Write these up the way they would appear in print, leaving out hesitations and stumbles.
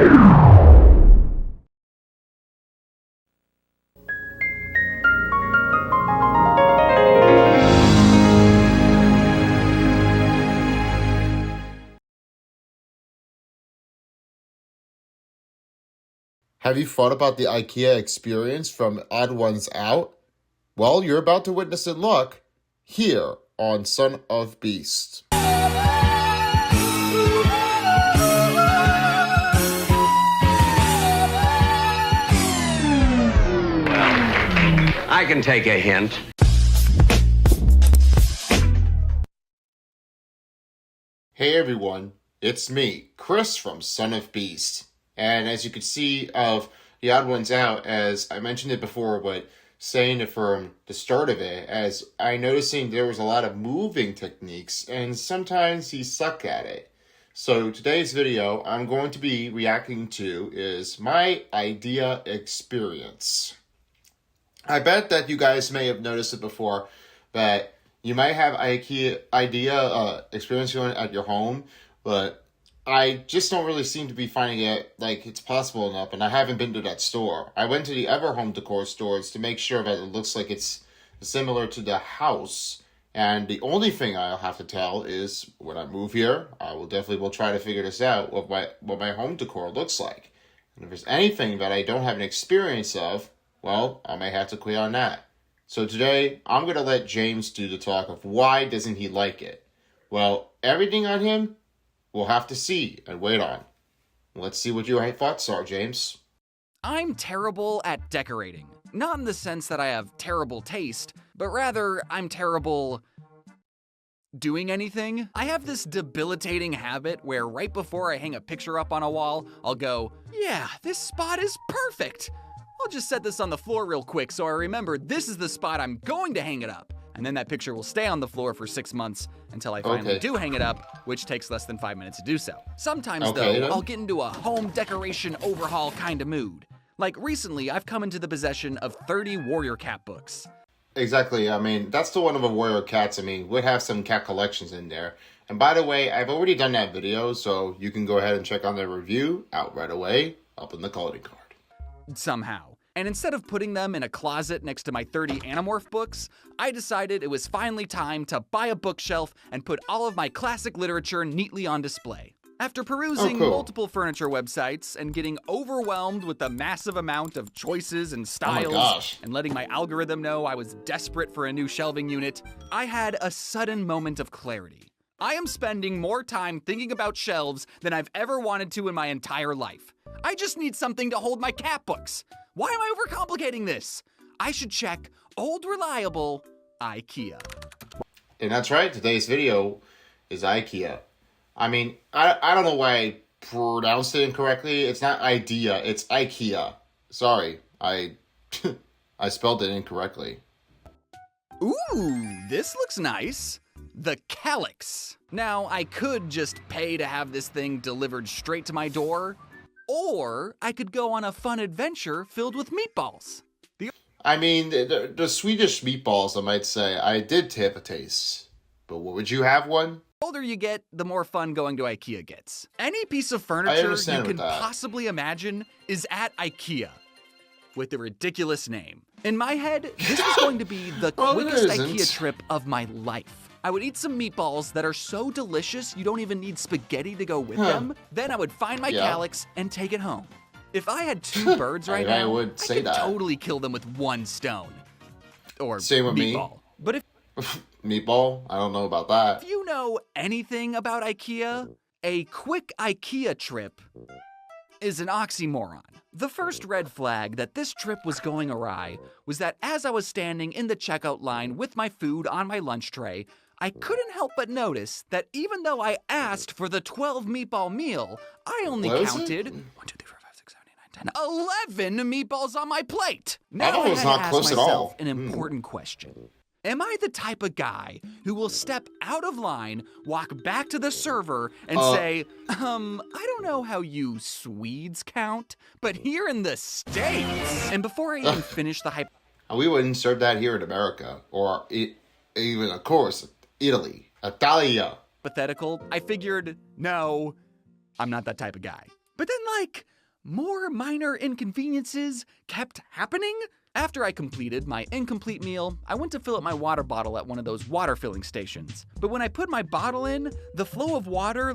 Have you thought about the IKEA Experience from Odd Ones Out? Well, you're about to witness it look here on Son of Beast. I can take a hint. Hey everyone, it's me, Chris from Son of Beast. And as you can see of the Odd Ones Out, as I mentioned it before, but saying it from the start of it, as I noticing there was a lot of moving techniques, and sometimes he suck at it. So today's video I'm going to be reacting to is my IKEA Experience. I bet that you guys may have noticed it before, but you might have IKEA experience going at your home, but I just don't really seem to be finding it like it's possible enough, and I haven't been to that store. I went to the other home decor stores to make sure that it looks like it's similar to the house, and the only thing I'll have to tell is when I move here, I will try to figure this out, what my home decor looks like. And if there's anything that I don't have an experience of, well, I may have to quit on that. So today, I'm going to let James do the talk of why doesn't he like it. Well, everything on him, we'll have to see and wait on. Let's see what your thoughts are, James. I'm terrible at decorating. Not in the sense that I have terrible taste, but rather I'm terrible doing anything. I have this debilitating habit where right before I hang a picture up on a wall, I'll go, yeah, this spot is perfect. I'll just set this on the floor real quick so I remember this is the spot I'm going to hang it up. And then that picture will stay on the floor for 6 months until I finally do hang it up, which takes less than 5 minutes to do so. Sometimes, though, I'll get into a home decoration overhaul kind of mood. Like recently, I've come into the possession of 30 Warrior Cat books. Exactly. I mean, that's the one of the Warrior Cats. I mean, we'd have some cat collections in there. And by the way, I've already done that video, so you can go ahead and check on the review out right away up in the quality card. Somehow. And instead of putting them in a closet next to my 30 Animorph books, I decided it was finally time to buy a bookshelf and put all of my classic literature neatly on display. After perusing multiple furniture websites and getting overwhelmed with the massive amount of choices and styles, and letting my algorithm know I was desperate for a new shelving unit, I had a sudden moment of clarity. I am spending more time thinking about shelves than I've ever wanted to in my entire life. I just need something to hold my cat books. Why am I overcomplicating this? I should check old reliable IKEA. And that's right, today's video is IKEA. I mean, I don't know why I pronounced it incorrectly. It's not idea, it's IKEA. Sorry, I spelled it incorrectly. Ooh, this looks nice. The Calyx. Now, I could just pay to have this thing delivered straight to my door, or I could go on a fun adventure filled with meatballs. I mean, the Swedish meatballs, I might say, I did have a taste. But would you have one? The older you get, the more fun going to IKEA gets. Any piece of furniture you can possibly imagine is at IKEA, with a ridiculous name. In my head, this was going to be the quickest IKEA trip of my life. I would eat some meatballs that are so delicious you don't even need spaghetti to go with them. Then I would find my Calyx and take it home. If I had 2 birds right now, I could totally kill them with 1 stone. Or same with meatball. Me. But if meatball? I don't know about that. If you know anything about IKEA, a quick IKEA trip is an oxymoron. The first red flag that this trip was going awry was that as I was standing in the checkout line with my food on my lunch tray, I couldn't help but notice that even though I asked for the 12 meatball meal, I only counted 1, 2, 3, 4, 5, 6, 7, 8, 9, 10, 11 meatballs on my plate. Now I had to ask myself an important question. Am I the type of guy who will step out of line, walk back to the server, and say, I don't know how you Swedes count, but here in the States. And before I even finish the hype... We wouldn't serve that here in America, or even, of course, Italy, Italia. Hypothetical, I figured, no, I'm not that type of guy. But then, like, more minor inconveniences kept happening. After I completed my incomplete meal, I went to fill up my water bottle at one of those water filling stations. But when I put my bottle in, the flow of water,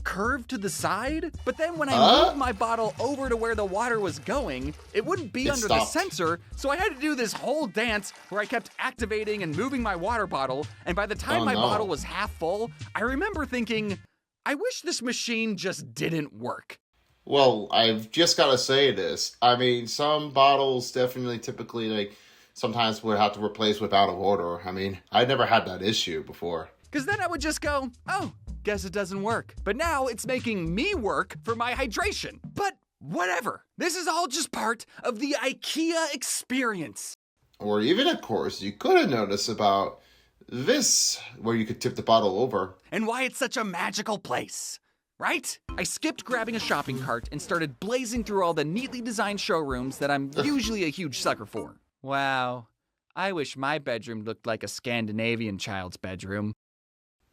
curved to the side. But then when I moved my bottle over to where the water was going, it wouldn't be under the sensor, so I had to do this whole dance where I kept activating and moving my water bottle, and by the time my bottle was half full, I remember thinking, I wish this machine just didn't work. Well, I've just got to say this. I mean, some bottles definitely typically, sometimes would have to replace with out of order. I mean, I never had that issue before. Because then I would just go, oh, guess it doesn't work. But now it's making me work for my hydration. But whatever. This is all just part of the IKEA experience. Or even, of course, you could have noticed about this, where you could tip the bottle over. And why it's such a magical place, right? I skipped grabbing a shopping cart and started blazing through all the neatly designed showrooms that I'm usually a huge sucker for. Wow. I wish my bedroom looked like a Scandinavian child's bedroom.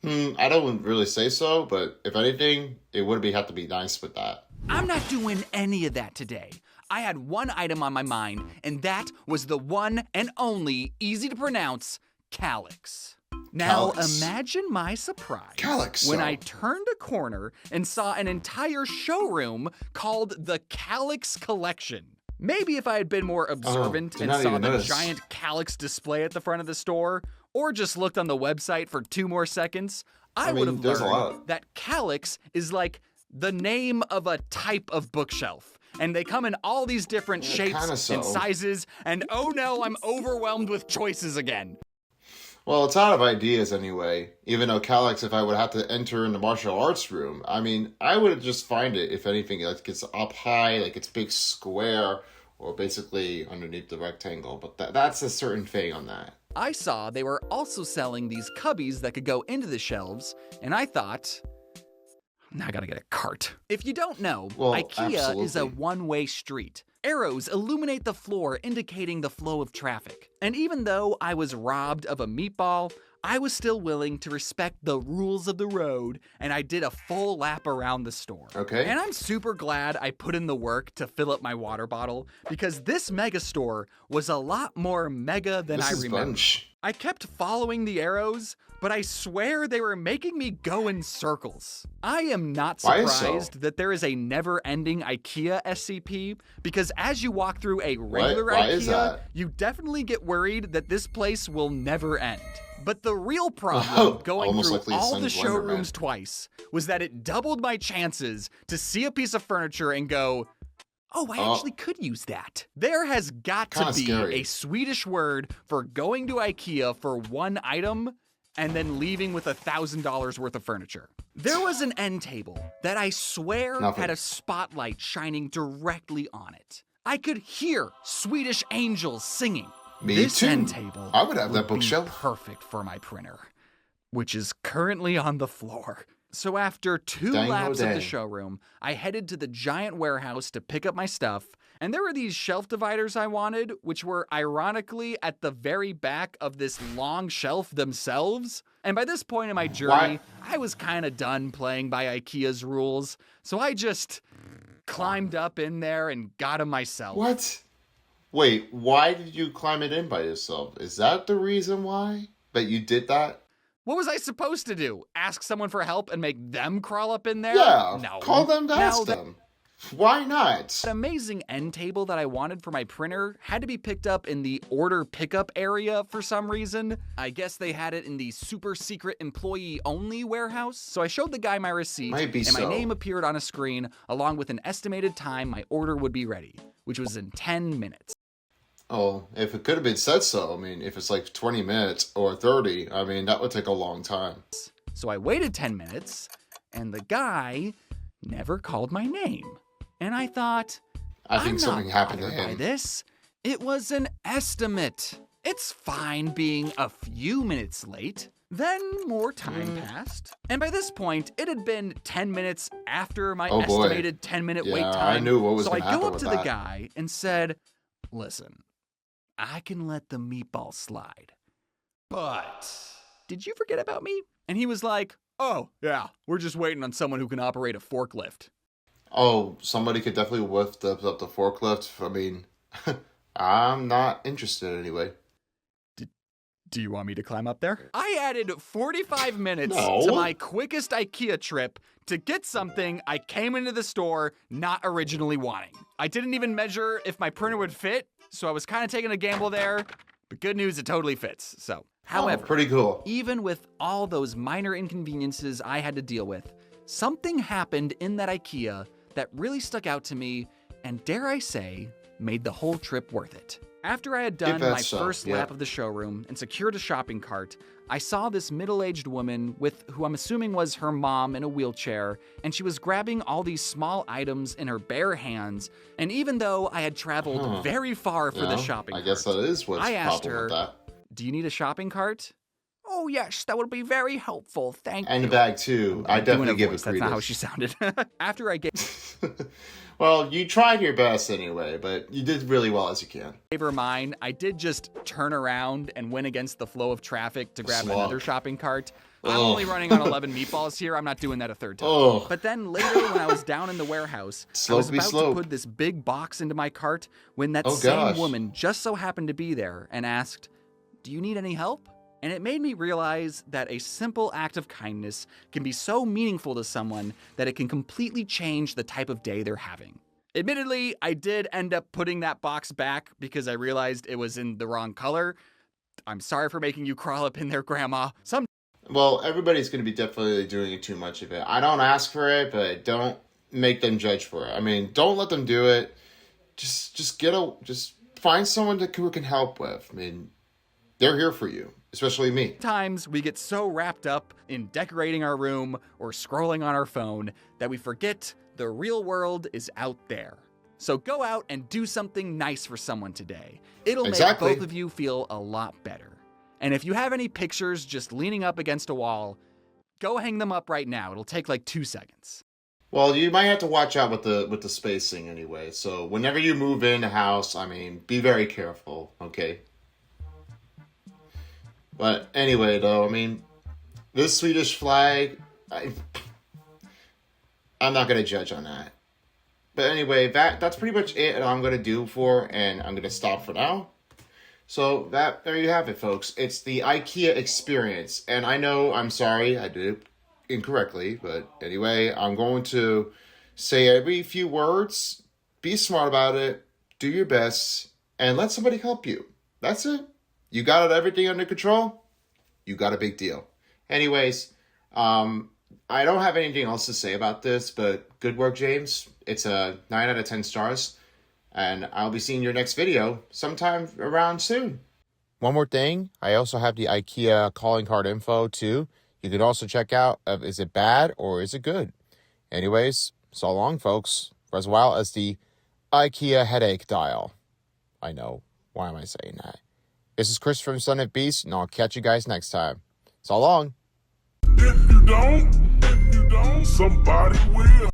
I don't really say so, but if anything, it would have to be nice with that. I'm not doing any of that today. I had one item on my mind, and that was the one and only, easy to pronounce, calyx. Now imagine my surprise when I turned a corner and saw an entire showroom called the Calyx Collection. Maybe if I had been more observant and saw the giant calyx display at the front of the store, or just looked on the website for 2 more seconds, I would have learned that calyx is like the name of a type of bookshelf. And they come in all these different shapes and sizes, and oh no, I'm overwhelmed with choices again. Well, it's out of ideas anyway. Even though calyx, if I would have to enter in the martial arts room, I mean, I would just find it, if anything, like it's up high, like it's big square, or basically underneath the rectangle. But that's a certain thing on that. I saw they were also selling these cubbies that could go into the shelves, and I thought, now I gotta get a cart. If you don't know, IKEA is a one-way street. Arrows illuminate the floor, indicating the flow of traffic. And even though I was robbed of a meatball, I was still willing to respect the rules of the road, and I did a full lap around the store. Okay. And I'm super glad I put in the work to fill up my water bottle, because this mega store was a lot more mega than I remember. I kept following the arrows, but I swear they were making me go in circles. I am not surprised that there is a never-ending IKEA SCP, because as you walk through a regular IKEA, you definitely get worried that this place will never end. But the real problem going through all the showrooms twice was that it doubled my chances to see a piece of furniture and go, oh, I actually could use that. There has got to be a Swedish word for going to IKEA for one item and then leaving with $1,000 worth of furniture. There was an end table that I swear had a spotlight shining directly on it. I could hear Swedish angels singing. This end table I would have that bookshelf. Perfect for my printer, which is currently on the floor. So after 2 laps of the showroom, I headed to the giant warehouse to pick up my stuff, and there were these shelf dividers I wanted, which were ironically at the very back of this long shelf themselves. And by this point in my journey, I was kind of done playing by IKEA's rules, so I just climbed up in there and got them myself. What? Wait, why did you climb it in by yourself? Is that the reason why that you did that? What was I supposed to do? Ask someone for help and make them crawl up in there? Yeah, no. Call them to ask them. Why not? The amazing end table that I wanted for my printer had to be picked up in the order pickup area for some reason. I guess they had it in the super secret employee only warehouse. So I showed the guy my receipt, and my name appeared on a screen along with an estimated time my order would be ready, which was in 10 minutes. Oh, if it could have been said so, I mean, if it's like 20 minutes or 30, I mean, that would take a long time. So I waited 10 minutes, and the guy never called my name. And I thought, I think something happened to him. By this, it was an estimate. It's fine being a few minutes late. Then more time passed, and by this point, it had been 10 minutes after my estimated 10-minute wait time. I knew what was going to happen. So I go up to the guy and said, listen, I can let the meatball slide, but did you forget about me? And he was like, oh, yeah, we're just waiting on someone who can operate a forklift. Oh, somebody could definitely lift up the forklift. I mean, I'm not interested anyway. Do you want me to climb up there? I added 45 minutes No. to my quickest IKEA trip to get something I came into the store not originally wanting. I didn't even measure if my printer would fit, so I was kind of taking a gamble there. But good news, it totally fits. So, however, pretty cool. even with all those minor inconveniences I had to deal with, something happened in that IKEA that really stuck out to me and, dare I say, made the whole trip worth it. After I had done my first lap of the showroom and secured a shopping cart, I saw this middle-aged woman with who I'm assuming was her mom in a wheelchair, and she was grabbing all these small items in her bare hands. And even though I had traveled very far for the shopping cart, I guess that is what's I asked problem her, with that. "Do you need a shopping cart?" "Oh yes, that would be very helpful, thank you." And the bag too. I definitely give it That's not how she sounded. After I gave Well, you tried your best anyway, but you did really well as you can. her mine, I did just turn around and went against the flow of traffic to grab another shopping cart. I'm only running on 11 meatballs here. I'm not doing that a third time. But then later, when I was down in the warehouse, I was about to put this big box into my cart when that same woman just so happened to be there and asked, "Do you need any help?" And it made me realize that a simple act of kindness can be so meaningful to someone that it can completely change the type of day they're having. Admittedly, I did end up putting that box back because I realized it was in the wrong color. I'm sorry for making you crawl up in there, Grandma. Well, everybody's going to be definitely doing too much of it. I don't ask for it, but don't make them judge for it. I mean, don't let them do it. Just find someone who can help with. I mean, they're here for you, especially me. Sometimes we get so wrapped up in decorating our room or scrolling on our phone that we forget the real world is out there. So go out and do something nice for someone today. It'll make both of you feel a lot better. And if you have any pictures just leaning up against a wall, go hang them up right now. It'll take like 2 seconds. Well, you might have to watch out with the spacing anyway. So whenever you move in a house, I mean, be very careful, okay? But anyway, though, I mean, this Swedish flag, I'm not going to judge on that. But anyway, that's pretty much it I'm going to do and I'm going to stop for now. So there you have it, folks. It's the IKEA Experience. And I know, I'm sorry, I did it incorrectly. But anyway, I'm going to say every few words. Be smart about it. Do your best. And let somebody help you. That's it. You got everything under control? You got a big deal. Anyways, I don't have anything else to say about this, but good work, James. It's a 9 out of 10 stars. And I'll be seeing your next video sometime around soon. One more thing. I also have the IKEA calling card info, too. You can also check out is it bad or is it good? Anyways, so long, folks. As well as the IKEA headache dial. I know. Why am I saying that? This is Chris from Son of Beast, and I'll catch you guys next time. So long. If you don't, somebody will.